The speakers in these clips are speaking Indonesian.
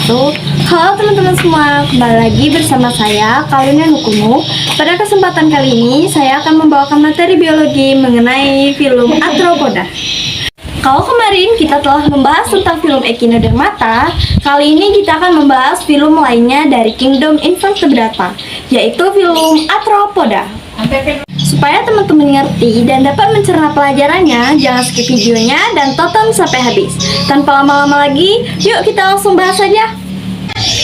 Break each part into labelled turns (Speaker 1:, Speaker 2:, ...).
Speaker 1: wabarakatuh. Halo teman-teman semua, kembali lagi bersama saya Kalunia Nukumu. Pada kesempatan kali ini saya akan membawakan materi biologi mengenai film Arthropoda. Kalau kemarin kita telah membahas tentang film Echinodermata, kali ini kita akan membahas film lainnya dari Kingdom Invertebrata, yaitu film Arthropoda. Supaya teman-teman ngerti dan dapat mencerna pelajarannya, jangan skip videonya dan tonton sampai habis. Tanpa lama-lama lagi, yuk kita langsung bahas saja.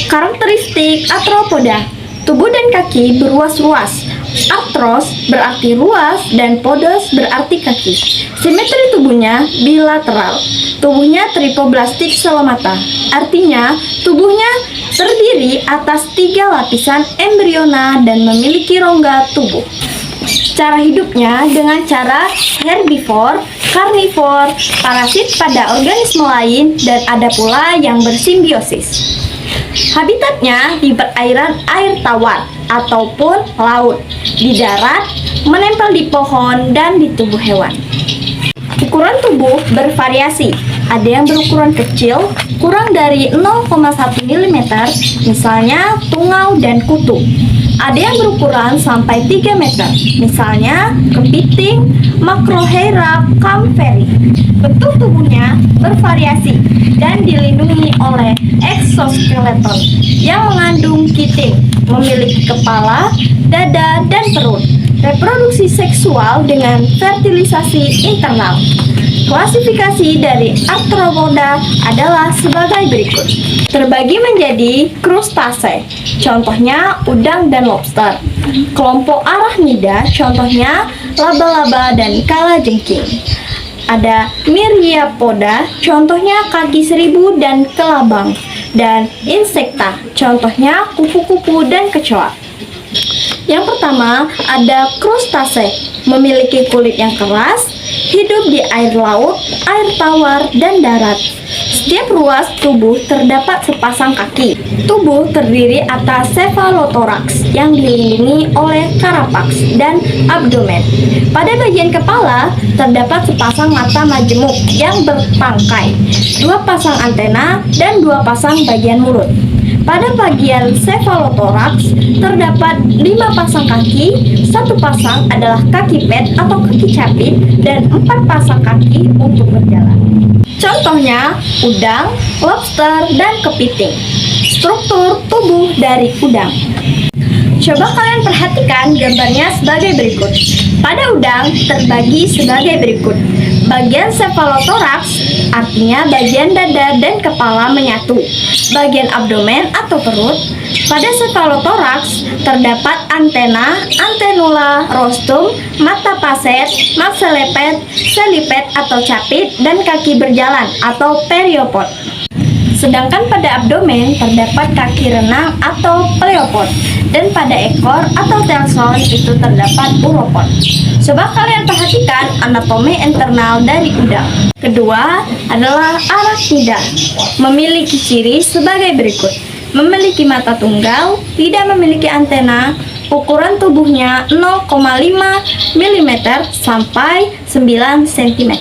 Speaker 1: Karakteristik Arthropoda. Tubuh dan kaki beruas-ruas. Arthros berarti ruas dan podos berarti kaki. Simetri tubuhnya bilateral. Tubuhnya tripoblastik selomata. Artinya, tubuhnya terdiri atas 3 lapisan embriona dan memiliki rongga tubuh. Cara hidupnya dengan cara herbivore, karnivor, parasit pada organisme lain, dan ada pula yang bersimbiosis. Habitatnya di perairan air tawar ataupun laut, di darat, menempel di pohon, dan di tubuh hewan. Ukuran tubuh bervariasi, ada yang berukuran kecil, kurang dari 0,1 mm, misalnya tungau dan kutu. Ada yang berukuran sampai 3 meter, misalnya kepiting, Macrohera campheri. Bentuk tubuhnya bervariasi dan dilindungi oleh exoskeleton yang mengandung kitin, memiliki kepala, dada, dan perut. Reproduksi seksual dengan fertilisasi internal. Klasifikasi dari Arthropoda adalah sebagai berikut. Terbagi menjadi krustase, contohnya udang dan lobster. Kelompok arachnida, contohnya laba-laba dan kalajengking. Ada Myriapoda, contohnya kaki seribu dan kelabang. Dan insekta, contohnya kupu-kupu dan kecoa. Yang pertama ada krustase, memiliki kulit yang keras, hidup di air laut, air tawar, dan darat. Setiap ruas tubuh terdapat sepasang kaki. Tubuh terdiri atas cephalothorax yang dilindungi oleh carapax dan abdomen. Pada bagian kepala terdapat sepasang mata majemuk yang bertangkai, 2 pasang antena, dan 2 pasang bagian mulut. Pada bagian cephalothorax terdapat 5 pasang kaki, 1 pasang adalah kaki pet atau kaki capit, dan 4 pasang kaki untuk berjalan. Contohnya udang, lobster, dan kepiting. Struktur tubuh dari udang. Coba kalian perhatikan gambarnya sebagai berikut. Pada udang terbagi sebagai berikut. Bagian cephalothorax artinya bagian dada dan kepala menyatu. Bagian abdomen atau perut. Pada cephalothorax terdapat antena, antenula, rostrum, mata paset, makseleped, seliped atau capit, dan kaki berjalan atau periopod. Sedangkan pada abdomen terdapat kaki renang atau pleopod, dan pada ekor atau telson itu terdapat uropod. Coba kalian perhatikan anatomi internal dari udang. Kedua adalah arachnida, memiliki ciri sebagai berikut. Memiliki mata tunggal, tidak memiliki antena, ukuran tubuhnya 0,5 mm sampai 9 cm.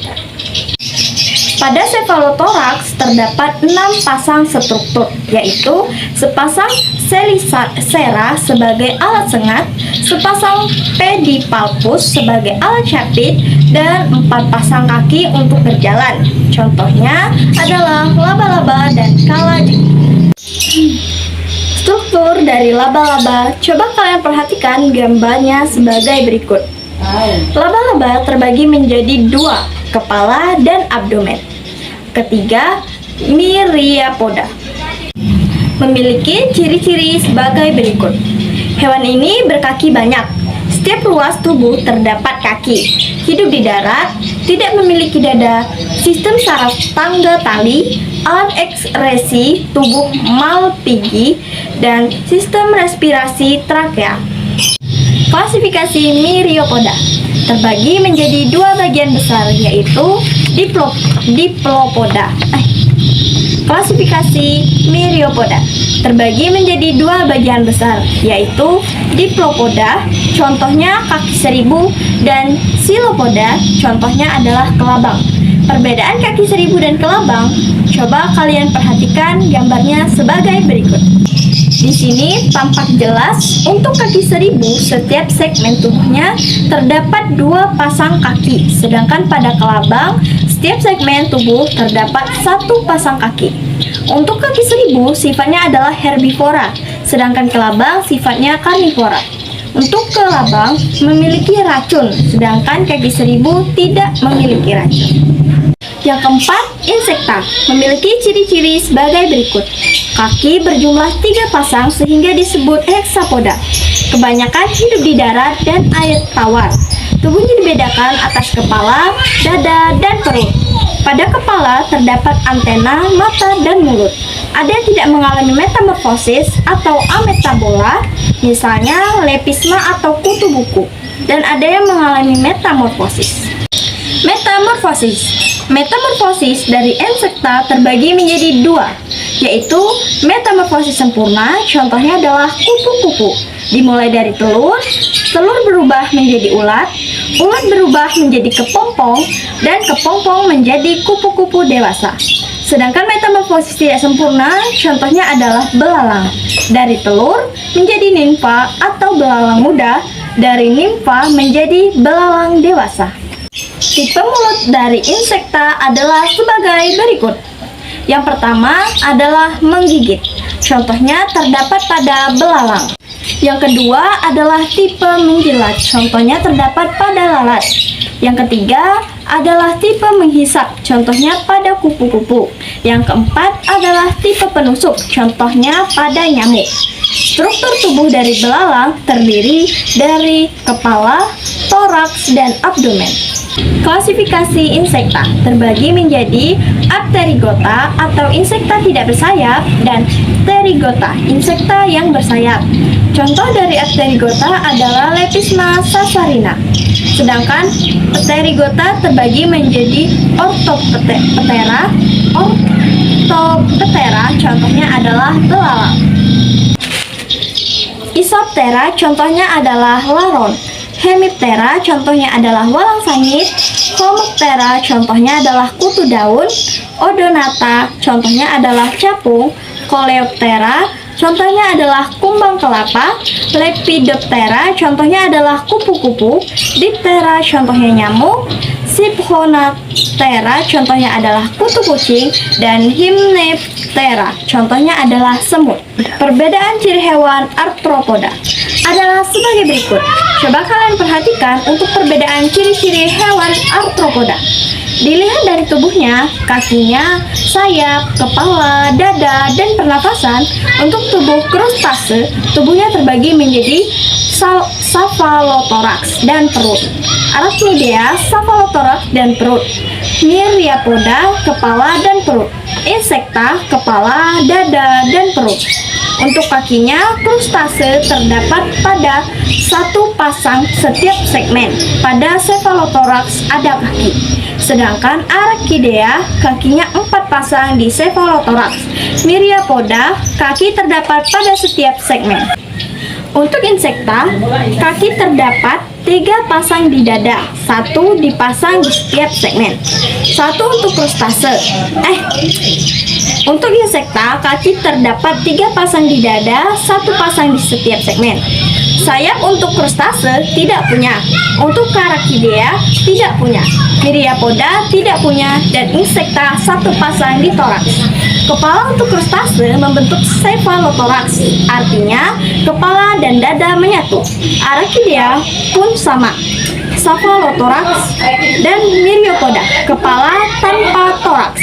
Speaker 1: Pada cephalothorax terdapat 6 pasang struktur, yaitu sepasang chelicera sebagai alat sengat, sepasang pedipalpus sebagai alat capit, dan 4 pasang kaki untuk berjalan. Contohnya adalah laba-laba dan kalajengking. Struktur dari laba-laba, coba kalian perhatikan gambarnya sebagai berikut. Laba-laba terbagi menjadi 2, kepala dan abdomen. Ketiga, Myriapoda, memiliki ciri-ciri sebagai berikut. Hewan ini berkaki banyak. Setiap ruas tubuh terdapat kaki. Hidup di darat, tidak memiliki dada, sistem saraf tangga tali, alat ekskresi tubuh Malpighi, dan sistem respirasi trakea. Klasifikasi Myriapoda terbagi menjadi 2 bagian besar, yaitu Diplopoda. Klasifikasi Myriapoda terbagi menjadi 2 bagian besar, yaitu Diplopoda, contohnya kaki seribu, dan Silopoda, contohnya adalah kelabang. Perbedaan kaki seribu dan kelabang, coba kalian perhatikan gambarnya sebagai berikut. Di sini tampak jelas untuk kaki seribu setiap segmen tubuhnya terdapat 2 pasang kaki, sedangkan pada kelabang setiap segmen tubuh terdapat 1 pasang kaki. Untuk kaki seribu sifatnya adalah herbivora, sedangkan kelabang sifatnya karnivora. Untuk kelabang memiliki racun, sedangkan kaki seribu tidak memiliki racun. Yang keempat, insekta memiliki ciri-ciri sebagai berikut. Kaki berjumlah 3 pasang sehingga disebut hexapoda. Kebanyakan hidup di darat dan air tawar. Tubuhnya dibedakan atas kepala, dada, dan perut. Pada kepala terdapat antena, mata, dan mulut. Ada yang tidak mengalami metamorfosis atau ametabola, misalnya lepisma atau kutu buku, dan ada yang mengalami metamorfosis. Metamorfosis dari insekta terbagi menjadi 2, yaitu metamorfosis sempurna, contohnya adalah kupu-kupu. Dimulai dari telur berubah menjadi ulat berubah menjadi kepompong, dan kepompong menjadi kupu-kupu dewasa. Sedangkan metamorfosis tidak sempurna, contohnya adalah belalang. Dari telur menjadi nimfa atau belalang muda, dari nimfa menjadi belalang dewasa. Tipe mulut dari insekta adalah sebagai berikut. Yang pertama adalah menggigit. Contohnya terdapat pada belalang. Yang kedua adalah tipe menjilat. Contohnya terdapat pada lalat. Yang ketiga adalah tipe menghisap. Contohnya pada kupu-kupu. Yang keempat adalah tipe penusuk. Contohnya pada nyamuk. Struktur tubuh dari belalang terdiri dari kepala, toraks, dan abdomen. Klasifikasi insekta terbagi menjadi Apterygota atau insekta tidak bersayap dan Pterygota, insekta yang bersayap. Contoh dari Apterygota adalah Lepisma sassarina. Sedangkan Pterygota terbagi menjadi Orthoptera, contohnya adalah belalang. Isoptera contohnya adalah laron. Hemiptera contohnya adalah walang sangit. Homoptera contohnya adalah kutu daun. Odonata contohnya adalah capung. Coleoptera contohnya adalah kumbang kelapa. Lepidoptera contohnya adalah kupu-kupu. Diptera contohnya nyamuk. Siphonoptera contohnya adalah kutu kucing, dan Hymenoptera contohnya adalah semut. Perbedaan ciri hewan arthropoda adalah sebagai berikut. Coba kalian perhatikan untuk perbedaan ciri-ciri hewan arthropoda. Dilihat dari tubuhnya, kakinya, sayap, kepala, dada, dan pernafasan. Untuk tubuh krustase, tubuhnya terbagi menjadi cephalothoraks dan perut. Arachnidea, cephalothoraks dan perut. Myriapoda, kepala dan perut. Insekta, kepala, dada, dan perut. Untuk kakinya, krustase terdapat pada 1 pasang setiap segmen. Pada cephalothorax ada kaki. Sedangkan Arachidea, kakinya 4 pasang di cephalothorax. Myriapoda, kaki terdapat pada setiap segmen. Untuk insekta, kaki terdapat 3 pasang di dada, 1 dipasang di setiap segmen. 1 untuk krustase. Untuk insekta, kaki terdapat 3 pasang di dada, 1 pasang di setiap segmen. Sayap untuk krustase tidak punya. Untuk Arachidea tidak punya. Myriapoda tidak punya, dan insekta 1 pasang di toraks. Kepala untuk krustase membentuk cephalothorax, artinya kepala dan dada menyatu. Arachidea pun sama, cephalothorax, dan Myriapoda kepala tanpa toraks,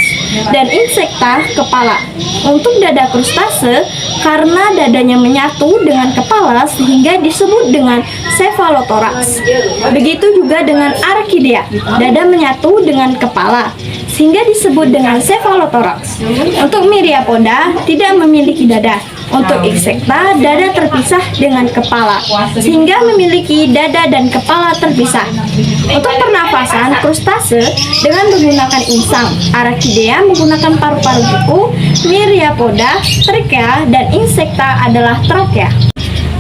Speaker 1: dan insekta kepala. Untuk dada krustase, karena dadanya menyatu dengan kepala sehingga disebut dengan cephalothorax. Begitu juga dengan Arachidea, dada menyatu dengan kepala sehingga disebut dengan cephalothorax. Untuk Myriapoda tidak memiliki dada. Untuk insekta, dada terpisah dengan kepala sehingga memiliki dada dan kepala terpisah. Untuk pernafasan, krustase dengan menggunakan insang. Arachidea menggunakan paru-paru buku. Myriapoda trakea, dan insekta adalah trakea.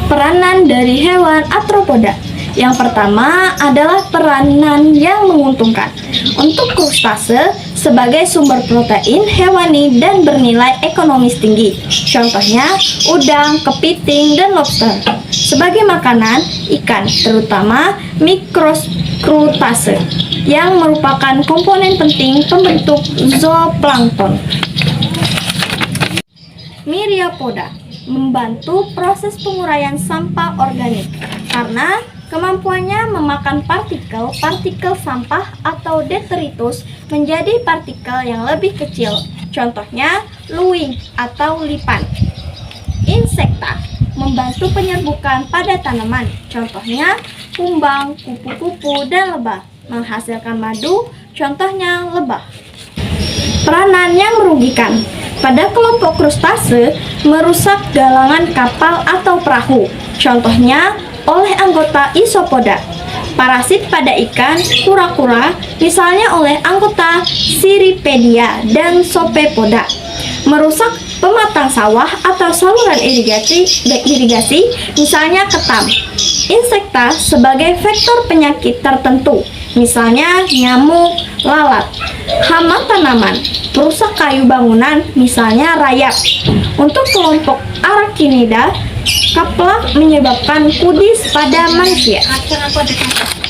Speaker 1: Peranan dari hewan arthropoda. Yang pertama adalah peranan yang menguntungkan. Untuk krustase, sebagai sumber protein hewani dan bernilai ekonomis tinggi. Contohnya udang, kepiting, dan lobster. Sebagai makanan, ikan, terutama mikrokrustase, yang merupakan komponen penting pembentuk zooplankton. Myriapoda membantu proses penguraian sampah organik karena kemampuannya memakan partikel sampah atau detritus menjadi partikel yang lebih kecil. Contohnya luwing atau lipan. Insekta membantu penyerbukan pada tanaman. Contohnya kumbang, kupu-kupu, dan lebah. Menghasilkan madu, contohnya lebah. Peranan yang merugikan. Pada kelompok krustase, merusak galangan kapal atau perahu. Contohnya oleh anggota isopoda. Parasit pada ikan, kura-kura, misalnya oleh anggota Cirripedia dan Sopepoda. Merusak pematang sawah atau saluran irigasi, misalnya ketam. Insekta sebagai vektor penyakit tertentu, misalnya nyamuk, lalat. Hama tanaman, perusak kayu bangunan, misalnya rayap. Untuk kelompok Arachnida, kaplak menyebabkan kudis pada manusia.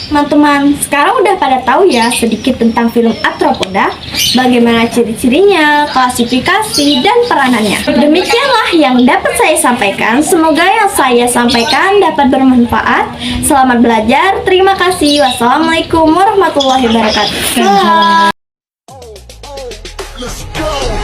Speaker 1: Teman-teman, sekarang udah pada tahu ya sedikit tentang film Arthropoda, bagaimana ciri-cirinya, klasifikasi, dan peranannya. Demikianlah yang dapat saya sampaikan. Semoga yang saya sampaikan dapat bermanfaat. Selamat belajar. Terima kasih. Wassalamualaikum warahmatullahi wabarakatuh.
Speaker 2: Let's go.